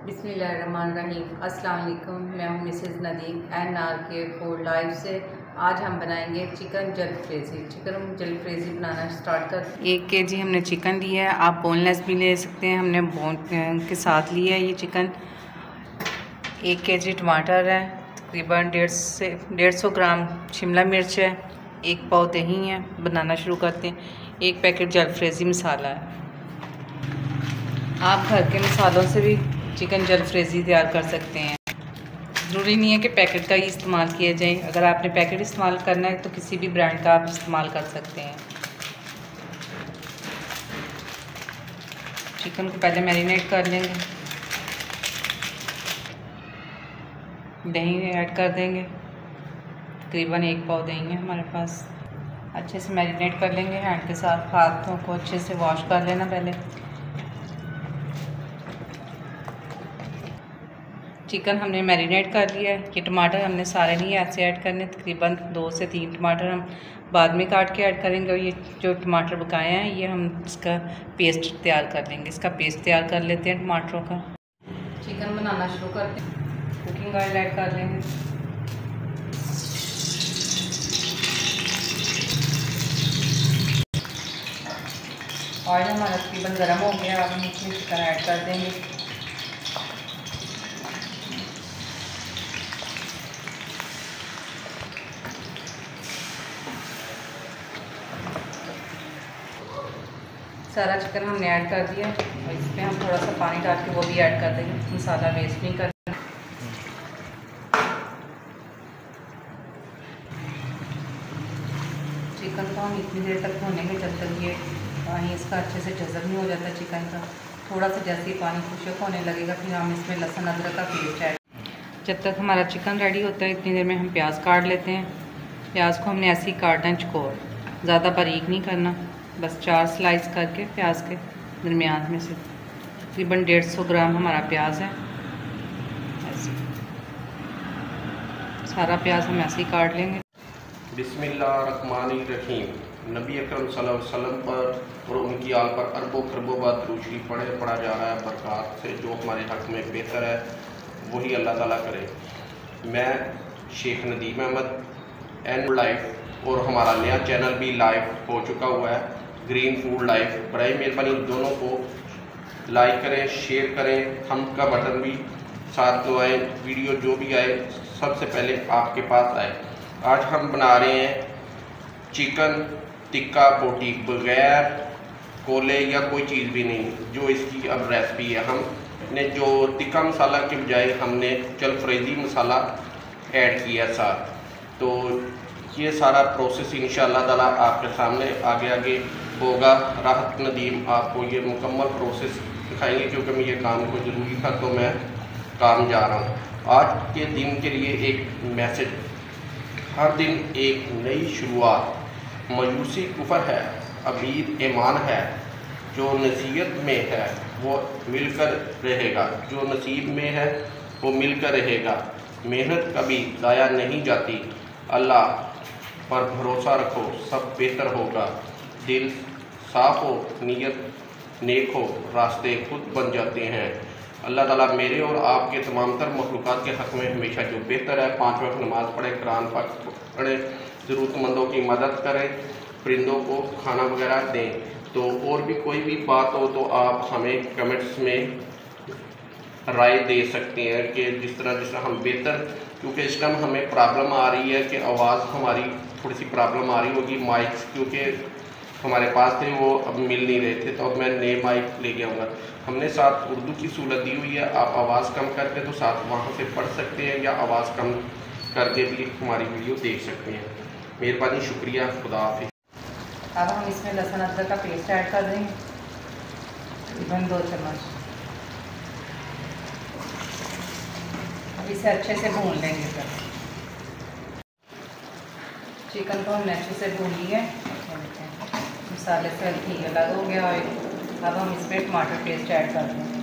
बिस्मिल्लाहिर्रहमानिर्रहीम। अस्सलाम वालेकुम। मैं हूँ Mrs Nadeem NRK food live से। आज हम बनाएंगे चिकन जलफ्रेज़ी। चिकन जलफ्रेज़ी बनाना स्टार्ट कर। 1 kg हमने चिकन लिया है, आप बोनलेस भी ले सकते हैं। हमने बोन के साथ लिया है ये चिकन। 1 kg टमाटर है, तकरीबन 150 ग्राम शिमला मिर्च है, 1 पाव दही है। बनाना शुरू करते हैं। 1 पैकेट जलफ्रेज़ी मसाला है। आप घर के मसालों से भी चिकन जलफ्रेज़ी तैयार कर सकते हैं। ज़रूरी नहीं है कि पैकेट का ही इस्तेमाल किया जाए। अगर आपने पैकेट इस्तेमाल करना है तो किसी भी ब्रांड का आप इस्तेमाल कर सकते हैं। चिकन को पहले मैरिनेट कर लेंगे, दही ऐड कर देंगे। तकरीबन 1 पाव दही है हमारे पास। अच्छे से मैरिनेट कर लेंगे हैंड के साथ। हाथों को अच्छे से वॉश कर लेना पहले। चिकन हमने मैरिनेट कर लिया है। ये टमाटर हमने सारे नहीं ऐसे ऐड करने, तकरीबन 2 से 3 टमाटर हम बाद में काट के ऐड करेंगे। और ये जो टमाटर पकाए हैं ये हम इसका पेस्ट तैयार कर लेंगे। इसका पेस्ट तैयार कर लेते हैं टमाटरों का। चिकन बनाना शुरू करते हैं। कुकिंग ऑयल ऐड कर लेंगे। ऑयल हमारा तकरीबन गर्म हो गया। अब हम इसमें चिकन ऐड कर देंगे। सारा चिकन हमने ऐड कर दिया और इसमें हम थोड़ा सा पानी डाल के वो भी ऐड कर देंगे। मसाला वेस्ट नहीं करना। चिकन को हम इतनी देर तक भूनेंगे जब तक ये पानी इसका अच्छे से जज़ब नहीं हो जाता चिकन का। थोड़ा सा जैसे ही पानी खुशक होने लगेगा फिर हम इसमें लहसुन अदरक का पेस्ट ऐड। जब तक हमारा चिकन रेडी होता है इतनी देर में हम प्याज काट लेते हैं। प्याज को हमने ऐसे ही काटना है, चौकोर, ज़्यादा बारीक नहीं करना। बस 4 स्लाइस करके प्याज के दरमियान में से। तकरीबन 150 ग्राम हमारा प्याज है। ऐसे सारा प्याज हम ऐसे ही काट लेंगे। बिस्मिल्लाहिर्रहमानिर्रहीम। नबी अकरम सल्लल्लाहु अलैहि वसल्लम पर और उनकी आल पर अरबों खरबों बार दुरूद शरीफ पढ़ा जा रहा है। बरक़ात से जो हमारे हक़ में बेहतर है वही अल्लाह ताला करे। मैं शेख नदीम अहमद एन लाइफ और हमारा नया चैनल भी लाइव हो चुका हुआ है, ग्रीन फूड लाइफ। बड़ी मेहरबानी दोनों को लाइक करें, शेयर करें, थंब का बटन भी साथ दबाएं। वीडियो जो भी आए सबसे पहले आपके पास आए। आज हम बना रहे हैं चिकन टिक्का बोटी, बगैर कोले या कोई चीज़ भी नहीं। जो इसकी अब रेसिपी है, हमने जो टिक्का मसाला के बजाय हमने जलफ्रेज़ी मसाला ऐड किया साथ। तो ये सारा प्रोसेस इंशाअल्लाह ताला आपके सामने आगे होगा। राहत नदीम आपको ये मुकम्मल प्रोसेस दिखाएंगे क्योंकि मैं ये काम को ज़रूरी था तो मैं काम जा रहा हूँ। आज के दिन के लिए एक मैसेज, हर दिन एक नई शुरुआत। मायूसी कुफर है, अमीर ईमान है। जो नसीहत में है वो मिलकर रहेगा, जो नसीब में है वो मिलकर रहेगा। मेहनत कभी ज़ाया नहीं जाती। अल्लाह पर भरोसा रखो, सब बेहतर होगा। दिल साफ हो, नीयत नेक हो, रास्ते खुद बन जाते हैं। अल्लाह ताला मेरे और आपके तमाम तर मखलूक़ात के हक़ में हमेशा जो बेहतर है, 5 वक्त नमाज़ पढ़े, कुरान पाक पढ़े, ज़रूरतमंदों की मदद करें, परिंदों को खाना वगैरह दें। तो और भी कोई भी बात हो तो आप हमें कमेंट्स में राय दे सकते हैं कि जिस तरह हम बेहतर, क्योंकि इस टाइम हमें प्रॉब्लम आ रही है कि आवाज़ हमारी थोड़ी सी प्रॉब्लम आ रही होगी। माइक्स क्योंकि हमारे पास थे वो अब मिल नहीं रहे थे, तो अब मैं नए माइक ले गया हूँ। हमने साथ उर्दू की सहूलत दी हुई है। आप आवाज़ कम करके तो साथ वहाँ से पढ़ सकते हैं या आवाज़ कम करके भी हमारी वीडियो देख सकते हैं। मेहरबानी, शुक्रिया, खुदा हाफिज़। अब हम इसमें लहसुन अदरक का पेस्ट ऐड कर देंगे, तकरीबन 2 चम्मच। अब इसे अच्छे से भून लेंगे। फिर चिकन को हमने अच्छे से भून लिया है। मसाले से घी अलग हो गया। और अब हम इसमें टमाटर पेस्ट ऐड कर देंगे।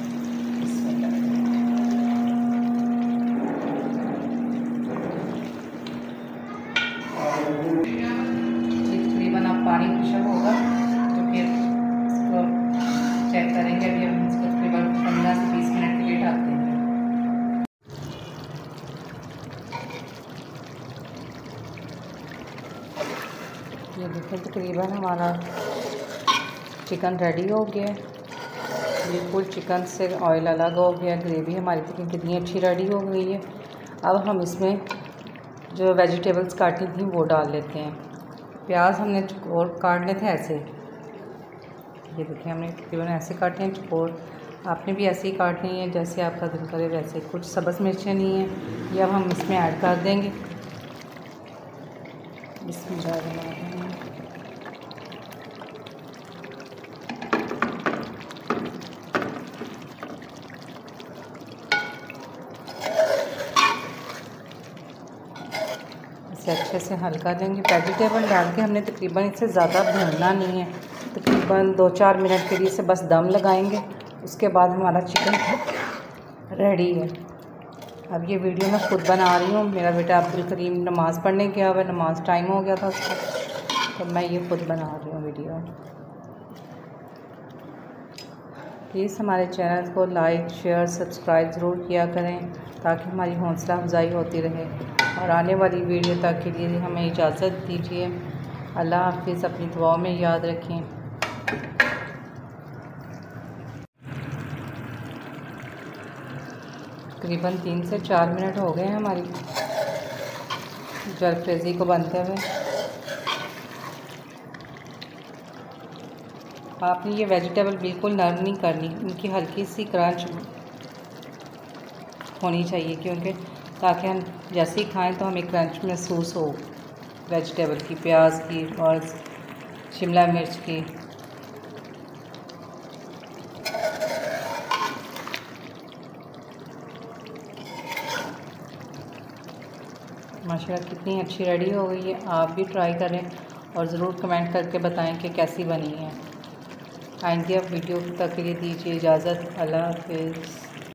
तकरीबन अब पानी खुशक होगा तो फिर इसको चेक करेंगे। अभी हम इसको तकरीबन 15 से 20 मिनट के लिए ढक देंगे। ये देखिए तकरीबन हमारा चिकन रेडी हो गया है, बिल्कुल चिकन से ऑयल अलग हो गया, ग्रेवी हमारी देखिए कितनी अच्छी रेडी हो गई है। अब हम इसमें जो वेजिटेबल्स काटी थी वो डाल लेते हैं। प्याज हमने चौकोर काटने थे ऐसे, ये देखिए हमने तकरीबन ऐसे काटे हैं चौकोर, आपने भी ऐसे ही काटनी है जैसे आपका दिल करे वैसे। कुछ सब्ज़ मिर्चें नहीं हैं, ये अब हम इसमें ऐड कर देंगे। बिस्मिल्लाह। इसे अच्छे से हल्का देंगे। वेजिटेबल डाल के हमने तकरीबन इससे ज़्यादा भूनना नहीं है, तकरीबन 2-4 मिनट के लिए इसे बस दम लगाएंगे, उसके बाद हमारा चिकन रेडी है। अब ये वीडियो मैं खुद बना रही हूँ, मेरा बेटा अब्दुल करीम नमाज़ पढ़ने गया हुआ, नमाज़ टाइम हो गया था उसका, तो मैं ये खुद बना रही हूँ वीडियो। प्लीज़ हमारे चैनल को लाइक शेयर सब्सक्राइब ज़रूर किया करें ताकि हमारी हौसला अफजाई होती रहे, और आने वाली वीडियो तक के लिए हमें इजाज़त दीजिए। अल्लाह हाफिज़, अपनी दुआओं में याद रखें। तकरीबन 3 से 4 मिनट हो गए हैं हमारी जलफ्रेज़ी को बनते हुए। आपने ये वेजिटेबल बिल्कुल नरम नहीं करनी, इनकी हल्की सी क्रंच होनी चाहिए, क्योंकि ताकि हम जैसे ही खाएं तो हमें क्रंच महसूस हो वेजिटेबल की, प्याज की और शिमला मिर्च की। माशाल्लाह कितनी अच्छी रेडी हो गई है। आप भी ट्राई करें और ज़रूर कमेंट करके बताएं कि कैसी बनी है। आइंदी अब वीडियो तक के लिए दीजिए इजाज़त। अल्लाह हाफिज़।